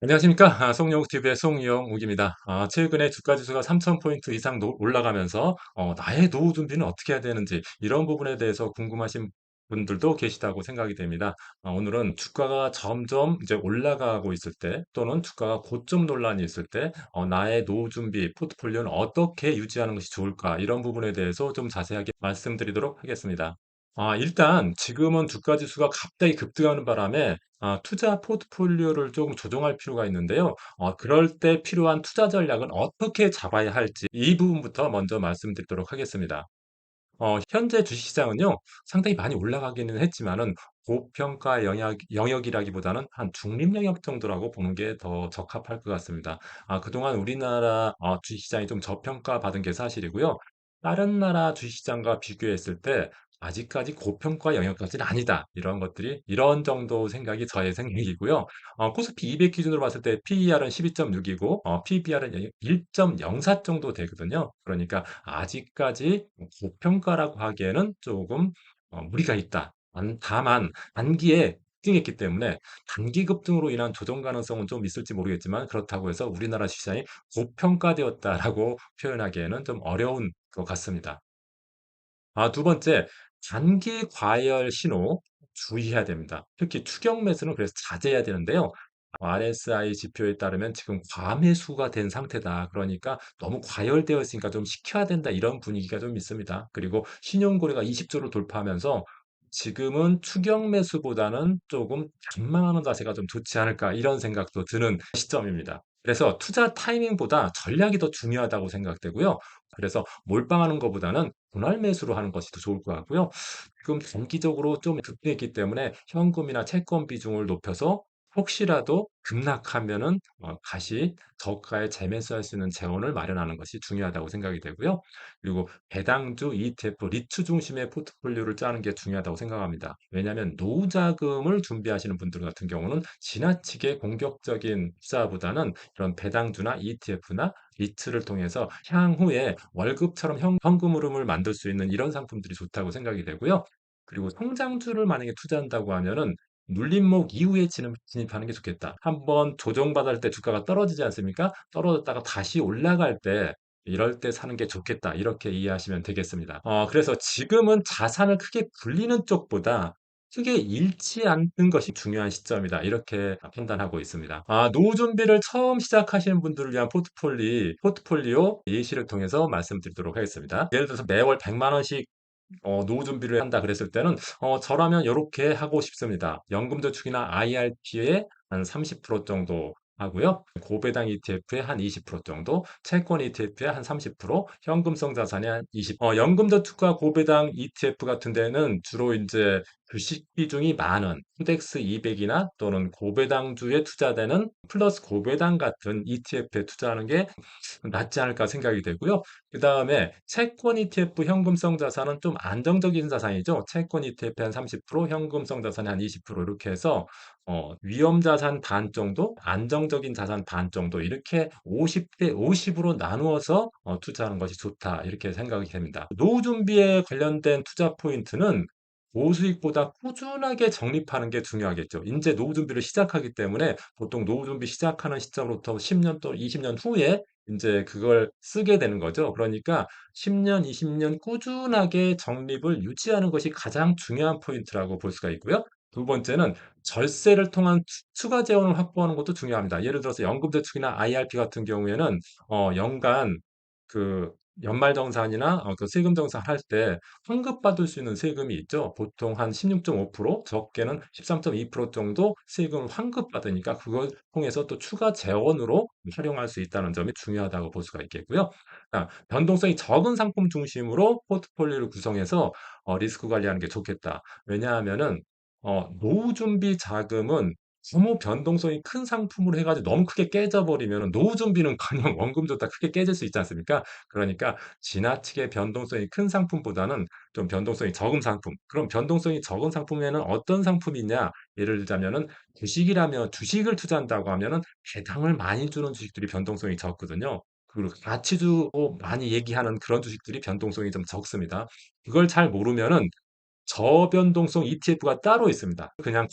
안녕하십니까. 송영욱TV의 송영욱입니다. 최근에 주가 지수가 3,000포인트 이상 올라가면서 나의 노후 준비는 어떻게 해야 되는지 이런 부분에 대해서 궁금하신 분들도 계시다고 생각이 됩니다. 오늘은 주가가 점점 이제 올라가고 있을 때 또는 주가가 고점 논란이 있을 때 나의 노후 준비 포트폴리오는 어떻게 유지하는 것이 좋을까 이런 부분에 대해서 좀 자세하게 말씀드리도록 하겠습니다. 일단 지금은 주가 지수가 갑자기 급등하는 바람에 투자 포트폴리오를 조금 조정할 필요가 있는데요. 그럴 때 필요한 투자 전략은 어떻게 잡아야 할지 이 부분부터 먼저 말씀드리도록 하겠습니다. 현재 주식시장은요, 상당히 많이 올라가기는 했지만은 고평가 영역이라기보다는 한 중립 영역 정도라고 보는 게 더 적합할 것 같습니다. 그동안 우리나라 주식시장이 좀 저평가 받은 게 사실이고요. 다른 나라 주식시장과 비교했을 때 아직까지 고평가 영역까지는 아니다. 이런 것들이 이런 정도 생각이 저의 생각이고요. 코스피 200 기준으로 봤을 때 PER은 12.6이고 PBR은 1.04 정도 되거든요. 그러니까 아직까지 고평가라고 하기에는 조금 무리가 있다. 다만 단기에 급등했기 때문에 단기 급등으로 인한 조정 가능성은 좀 있을지 모르겠지만 그렇다고 해서 우리나라 시장이 고평가되었다라고 표현하기에는 좀 어려운 것 같습니다. 두 번째, 단기 과열 신호 주의해야 됩니다. 특히 추격 매수는 그래서 자제해야 되는데요. RSI 지표에 따르면 지금 과매수가 된 상태다. 그러니까 너무 과열되어 있으니까 좀 식혀야 된다. 이런 분위기가 좀 있습니다. 그리고 신용거래가 20조를 돌파하면서 지금은 추격 매수보다는 조금 전망하는 자세가 좀 좋지 않을까. 이런 생각도 드는 시점입니다. 그래서 투자 타이밍보다 전략이 더 중요하다고 생각되고요. 그래서 몰빵하는 것보다는 분할 매수로 하는 것이 더 좋을 것 같고요. 지금 단기적으로 좀 급등했기 때문에 현금이나 채권 비중을 높여서 혹시라도 급락하면은 다시 저가에 재매수할 수 있는 재원을 마련하는 것이 중요하다고 생각이 되고요. 그리고 배당주, ETF, 리츠 중심의 포트폴리오를 짜는 게 중요하다고 생각합니다. 왜냐하면 노후 자금을 준비하시는 분들 같은 경우는 지나치게 공격적인 투자보다는 이런 배당주나 ETF나 리츠를 통해서 향후에 월급처럼 현금 흐름을 만들 수 있는 이런 상품들이 좋다고 생각이 되고요. 그리고 성장주를 만약에 투자한다고 하면은 눌림목 이후에 진입하는 게 좋겠다. 한번 조정받을 때 주가가 떨어지지 않습니까? 떨어졌다가 다시 올라갈 때 이럴 때 사는 게 좋겠다. 이렇게 이해하시면 되겠습니다. 그래서 지금은 자산을 크게 불리는 쪽보다 크게 잃지 않는 것이 중요한 시점이다. 이렇게 판단하고 있습니다. 노후 준비를 처음 시작하시는 분들을 위한 포트폴리오 예시를 통해서 말씀드리도록 하겠습니다. 예를 들어서 매월 100만 원씩 노후 준비를 한다 그랬을 때는 저라면 요렇게 하고 싶습니다. 연금저축이나 IRP에 한 30% 정도 하고요. 고배당 ETF에 한 20% 정도, 채권 ETF에 한 30%, 현금성 자산에 한 20. 연금저축과 고배당 ETF 같은 데는 주로 이제 주식 비중이 많은 코덱스 200이나 또는 고배당주에 투자되는 플러스 고배당 같은 ETF에 투자하는 게 낫지 않을까 생각이 되고요. 그다음에 채권 ETF 현금성 자산은 좀 안정적인 자산이죠. 채권 ETF에 한 30%, 현금성 자산에 한 20% 이렇게 해서 위험 자산 반 정도, 안정적인 자산 반 정도 이렇게 50대 50으로 나누어서 투자하는 것이 좋다. 이렇게 생각이 됩니다. 노후 준비에 관련된 투자 포인트는 고수익보다 꾸준하게 적립하는 게 중요하겠죠. 이제 노후 준비를 시작하기 때문에 보통 노후 준비 시작하는 시점부터 10년 또 20년 후에 인제 그걸 쓰게 되는 거죠. 그러니까 10 년, 20년 꾸준하게 적립을 유지하는 것이 가장 중요한 포인트라고 볼 수가 있고요. 두 번째는 절세를 통한 추가 재원을 확보하는 것도 중요합니다. 예를 들어서 연금저축이나 IRP 같은 경우에는 연간 그 연말정산이나 그 세금정산 할 때 환급받을 수 있는 세금이 있죠. 보통 한 16.5%, 적게는 13.2% 정도 세금을 환급받으니까 그걸 통해서 또 추가 재원으로 활용할 수 있다는 점이 중요하다고 볼 수가 있겠고요. 변동성이 적은 상품 중심으로 포트폴리오를 구성해서 리스크 관리하는 게 좋겠다. 왜냐하면은 노후 준비 자금은 너무 변동성이 큰 상품으로 해가지고 너무 크게 깨져버리면 노후 준비는커녕 원금조차 크게 깨질 수 있지 않습니까? 그러니까 지나치게 변동성이 큰 상품보다는 좀 변동성이 적은 상품. 그럼 변동성이 적은 상품에는 어떤 상품이 있냐? 예를 들자면은 주식이라면 주식을 투자한다고 하면은 배당을 많이 주는 주식들이 변동성이 적거든요. 그리고 가치주로 많이 얘기하는 그런 주식들이 변동성이 좀 적습니다. 그걸 잘 모르면은 저변동성 ETF가 따로 있습니다. 그냥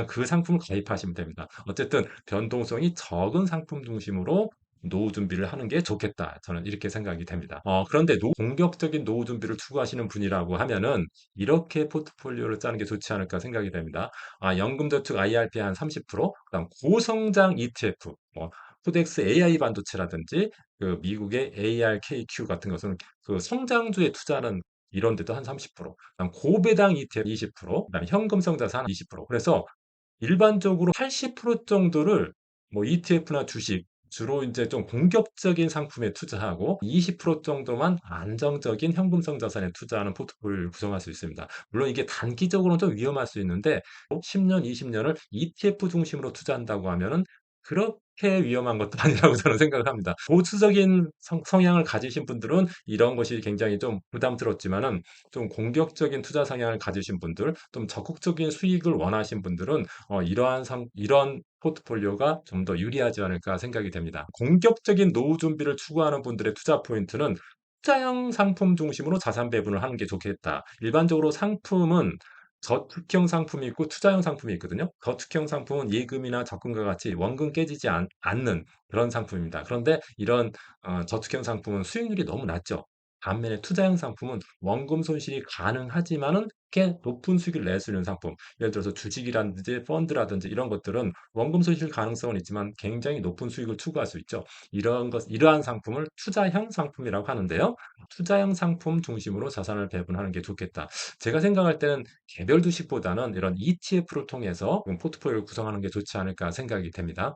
그 상품을 가입하시면 됩니다. 어쨌든 변동성이 적은 상품 중심으로 노후 준비를 하는 게 좋겠다. 저는 이렇게 생각이 됩니다. 그런데 공격적인 노후 준비를 추구하시는 분이라고 하면은 이렇게 포트폴리오를 짜는 게 좋지 않을까 생각이 됩니다. 연금저축 IRP 한 30%, 그다음 고성장 ETF, 코덱스 AI 반도체라든지 그 미국의 ARKQ 같은 것은 그 성장주에 투자하는 이런 데도 한 30%, 그다음 고배당 ETF 20%, 그다음에 현금성 자산 20%. 그래서 일반적으로 80% 정도를 뭐 ETF나 주식, 주로 이제 좀 공격적인 상품에 투자하고 20% 정도만 안정적인 현금성 자산에 투자하는 포트폴리오를 구성할 수 있습니다. 물론 이게 단기적으로는 좀 위험할 수 있는데 10년, 20년을 ETF 중심으로 투자한다고 하면은 그렇게 위험한 것도 아니라고 저는 생각을 합니다. 보수적인 성향을 가지신 분들은 이런 것이 굉장히 좀 부담스럽지만은 좀 공격적인 투자 성향을 가지신 분들, 좀 적극적인 수익을 원하신 분들은 이런 포트폴리오가 좀 더 유리하지 않을까 생각이 됩니다. 공격적인 노후 준비를 추구하는 분들의 투자 포인트는 투자형 상품 중심으로 자산 배분을 하는 게 좋겠다. 일반적으로 상품은 저축형 상품이 있고 투자형 상품이 있거든요. 저축형 상품은 예금이나 적금과 같이 원금 깨지지 않는 그런 상품입니다. 그런데 이런 저축형 상품은 수익률이 너무 낮죠. 반면에 투자형 상품은 원금 손실이 가능하지만은 꽤 높은 수익을 낼 수 있는 상품. 예를 들어서 주식이라든지 펀드라든지 이런 것들은 원금 손실 가능성은 있지만 굉장히 높은 수익을 추구할 수 있죠. 이러한 상품을 투자형 상품이라고 하는데요. 투자형 상품 중심으로 자산을 배분하는 게 좋겠다. 제가 생각할 때는 개별 주식보다는 이런 ETF를 통해서 포트폴리오를 구성하는 게 좋지 않을까 생각이 됩니다.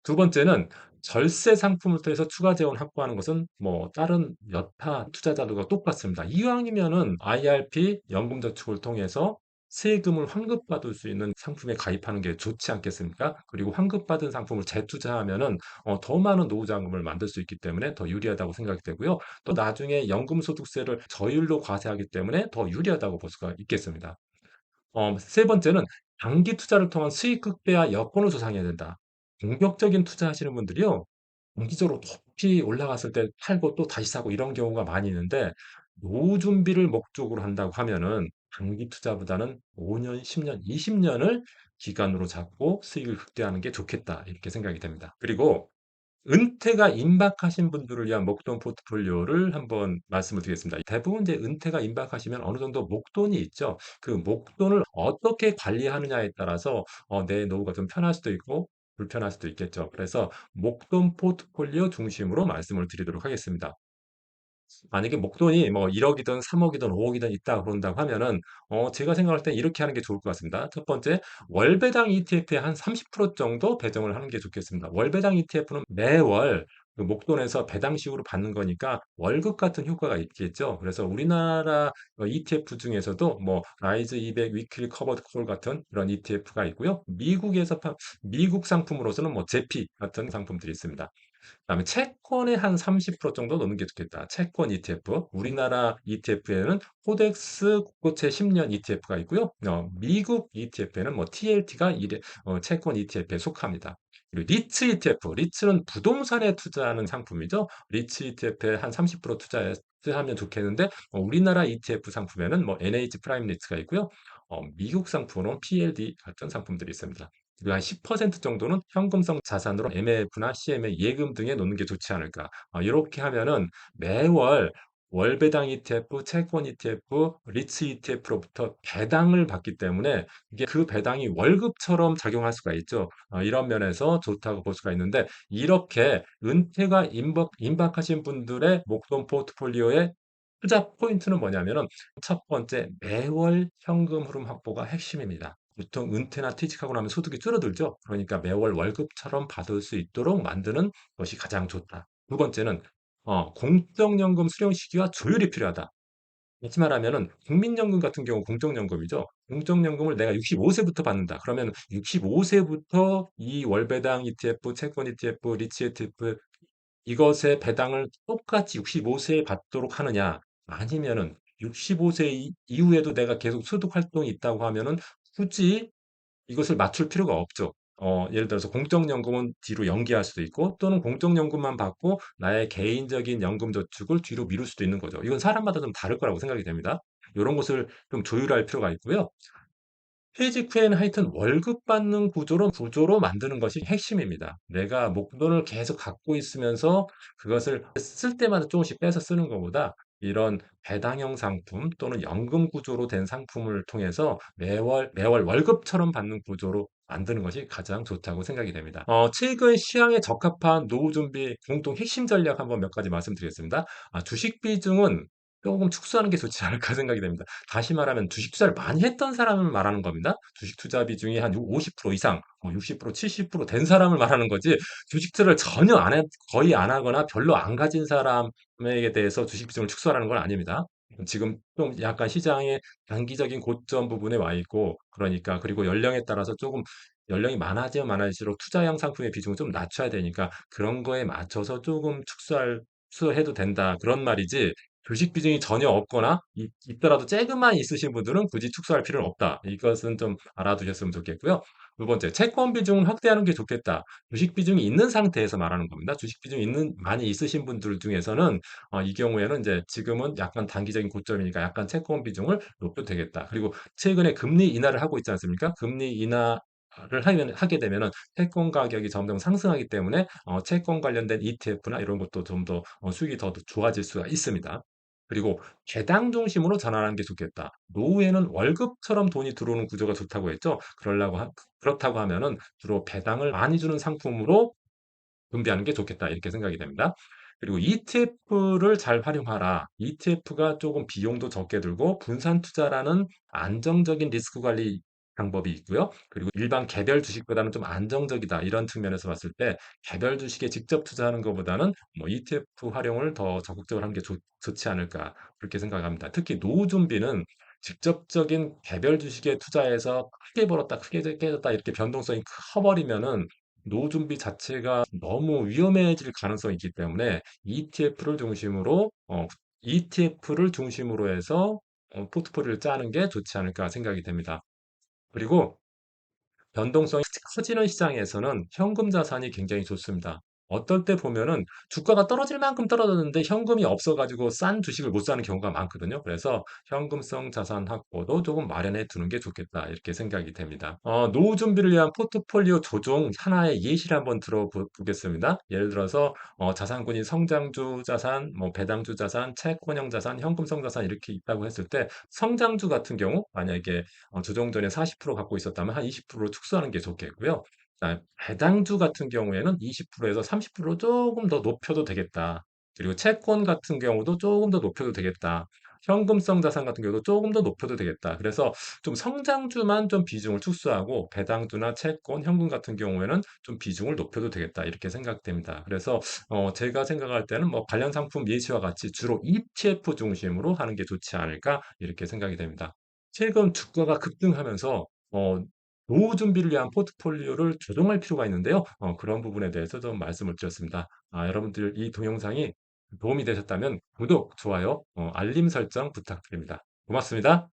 두 번째는 절세 상품을 통해서 추가 재원 확보하는 것은 뭐 다른 여타 투자자들과 똑같습니다. 이왕이면은 IRP 연금저축을 통해서 세금을 환급받을 수 있는 상품에 가입하는 게 좋지 않겠습니까? 그리고 환급받은 상품을 재투자하면은 더 많은 노후 자금을 만들 수 있기 때문에 더 유리하다고 생각이 되고요. 또 나중에 연금소득세를 저율로 과세하기 때문에 더 유리하다고 볼 수가 있겠습니다. 세 번째는 장기 투자를 통한 수익 극대화 여건을 조성해야 된다. 공격적인 투자하시는 분들이요. 장기적으로 높이 올라갔을 때 팔고 또 다시 사고 이런 경우가 많이 있는데 노후 준비를 목적으로 한다고 하면은 장기 투자보다는 5년, 10년, 20년을 기간으로 잡고 수익을 극대화하는 게 좋겠다. 이렇게 생각이 됩니다. 그리고 은퇴가 임박하신 분들을 위한 목돈 포트폴리오를 한번 말씀을 드리겠습니다. 대부분 이제 은퇴가 임박하시면 어느 정도 목돈이 있죠. 그 목돈을 어떻게 관리하느냐에 따라서 내 노후가 좀 편할 수도 있고 불편할 수도 있겠죠. 그래서 목돈 포트폴리오 중심으로 말씀을 드리도록 하겠습니다. 만약에 목돈이 뭐 1억이든 3억이든 5억이든 있다 그런다고 하면은 제가 생각할 때 이렇게 하는 게 좋을 것 같습니다. 첫 번째, 월배당 ETF에 한 30% 정도 배정을 하는 게 좋겠습니다. 월배당 ETF는 매월 그 목돈에서 배당식으로 받는 거니까 월급 같은 효과가 있겠죠. 그래서 우리나라 ETF 중에서도 뭐 라이즈 200 위클리 커버드 콜 같은 그런 ETF가 있고요. 미국 상품으로서는 뭐 제피 같은 상품들이 있습니다. 그다음에 채권의 한 30% 정도 넣는 게 좋겠다. 채권 ETF. 우리나라 ETF에는 코덱스 국고채 10년 ETF가 있고요. 미국 ETF에는 뭐 TLT가 채권 ETF에 속합니다. 그리고 리츠 ETF. 리츠는 부동산에 투자하는 상품이죠. 리츠 ETF에 한 30% 투자하면 좋겠는데 우리나라 ETF 상품에는 뭐 NH 프라임 리츠가 있고요. 미국 상품으로는 PLD 같은 상품들이 있습니다. 그리고 한 10% 정도는 현금성 자산으로 MLF나 CMA 예금 등에 놓는 게 좋지 않을까. 이렇게 하면은 매월 월배당 ETF, 채권 ETF, 리츠 ETF로부터 배당을 받기 때문에 이게 그 배당이 월급처럼 작용할 수가 있죠. 이런 면에서 좋다고 볼 수가 있는데 이렇게 은퇴가 임박하신 분들의 목돈 포트폴리오의 투자 포인트는 뭐냐면은 첫 번째 매월 현금 흐름 확보가 핵심입니다. 보통 은퇴나 퇴직하고 나면 소득이 줄어들죠. 그러니까 매월 월급처럼 받을 수 있도록 만드는 것이 가장 좋다. 두 번째는 공적연금 수령 시기와 조율이 필요하다. 다시 말하면은 국민연금 같은 경우 공적연금이죠. 공적연금을 내가 65세부터 받는다. 그러면 65세부터 이 월배당 ETF, 채권 ETF, 리츠 ETF 이것의 배당을 똑같이 65세에 받도록 하느냐, 아니면은 65세 이후에도 내가 계속 소득 활동이 있다고 하면은 굳이 이것을 맞출 필요가 없죠. 예를 들어서 공적연금은 뒤로 연기할 수도 있고 또는 공적연금만 받고 나의 개인적인 연금 저축을 뒤로 미룰 수도 있는 거죠. 이건 사람마다 좀 다를 거라고 생각이 됩니다. 요런 것을 좀 조율할 필요가 있고요. 퇴직 후에는 하여튼 월급 받는 구조로 만드는 것이 핵심입니다. 내가 목돈을 계속 갖고 있으면서 그것을 쓸 때마다 조금씩 빼서 쓰는 것보다 이런 배당형 상품 또는 연금 구조로 된 상품을 통해서 매월 월급처럼 받는 구조로 만드는 것이 가장 좋다고 생각이 됩니다. 최근 시황에 적합한 노후 준비 공동 핵심 전략 한번 몇 가지 말씀드리겠습니다. 주식 비중은 조금 축소하는 게 좋지 않을까 생각이 됩니다. 다시 말하면 주식 투자를 많이 했던 사람을 말하는 겁니다. 주식 투자 비중이 한 50% 이상, 60%, 70%된 사람을 말하는 거지, 주식 투자를 전혀 거의 안 하거나 별로 안 가진 사람에 대해서 주식 비중을 축소하라는 건 아닙니다. 지금 좀 약간 시장의 단기적인 고점 부분에 와 있고, 그러니까, 그리고 연령에 따라서 조금 연령이 많아지면 많아질수록 투자형 상품의 비중을 좀 낮춰야 되니까 그런 거에 맞춰서 조금 축소해도 된다. 그런 말이지, 주식 비중이 전혀 없거나 있더라도 쬐금만 있으신 분들은 굳이 축소할 필요는 없다. 이것은 좀 알아두셨으면 좋겠고요. 두 번째, 채권 비중을 확대하는 게 좋겠다. 주식 비중이 있는 상태에서 말하는 겁니다. 주식 비중이 많이 있으신 분들 중에서는 이 경우에는 이제 지금은 약간 단기적인 고점이니까 약간 채권 비중을 높여도 되겠다. 그리고 최근에 금리 인하를 하고 있지 않습니까? 금리 인하를 하게 되면은 채권 가격이 점점 상승하기 때문에 채권 관련된 ETF나 이런 것도 좀 더 수익이 더 좋아질 수가 있습니다. 그리고 개당 중심으로 전환하는 게 좋겠다. 노후에는 월급처럼 돈이 들어오는 구조가 좋다고 했죠. 그렇다고 하면은 주로 배당을 많이 주는 상품으로 분배하는 게 좋겠다. 이렇게 생각이 됩니다. 그리고 ETF를 잘 활용하라. ETF가 조금 비용도 적게 들고 분산 투자라는 안정적인 리스크 관리 방법이 있고요. 그리고 일반 개별 주식보다는 좀 안정적이다. 이런 측면에서 봤을 때 개별 주식에 직접 투자하는 것보다는 뭐 ETF 활용을 더 적극적으로 하는 게 좋지 않을까 그렇게 생각합니다. 특히 노후 준비는 직접적인 개별 주식에 투자해서 크게 벌었다, 크게 깨졌다 이렇게 변동성이 커버리면은 노후 준비 자체가 너무 위험해질 가능성이 있기 때문에 ETF를 중심으로 해서 포트폴리오를 짜는 게 좋지 않을까 생각이 됩니다. 그리고 변동성이 커지는 시장에서는 현금 자산이 굉장히 좋습니다. 어떨 때 보면은 주가가 떨어질 만큼 떨어졌는데 현금이 없어가지고 싼 주식을 못 사는 경우가 많거든요. 그래서 현금성 자산 확보도 조금 마련해 두는 게 좋겠다. 이렇게 생각이 됩니다. 노후 준비를 위한 포트폴리오 조정 하나의 예시를 한번 들어보겠습니다. 예를 들어서 자산군이 성장주 자산, 뭐 배당주 자산, 채권형 자산, 현금성 자산 이렇게 있다고 했을 때 성장주 같은 경우 만약에 조정 전에 40% 갖고 있었다면 한 20%로 축소하는 게 좋겠고요. 그다음에 배당주 같은 경우에는 20%에서 30% 조금 더 높여도 되겠다. 그리고 채권 같은 경우도 조금 더 높여도 되겠다. 현금성 자산 같은 경우도 조금 더 높여도 되겠다. 그래서 좀 성장주만 좀 비중을 축소하고 배당주나 채권, 현금 같은 경우에는 좀 비중을 높여도 되겠다. 이렇게 생각됩니다. 그래서 제가 생각할 때는 뭐 관련 상품 예시와 같이 주로 ETF 중심으로 하는 게 좋지 않을까 이렇게 생각이 됩니다. 최근 주가가 급등하면서 노후 준비를 위한 포트폴리오를 조정할 필요가 있는데요. 그런 부분에 대해서 좀 말씀을 드렸습니다. 여러분들 이 동영상이 도움이 되셨다면 구독, 좋아요, 알림 설정 부탁드립니다. 고맙습니다.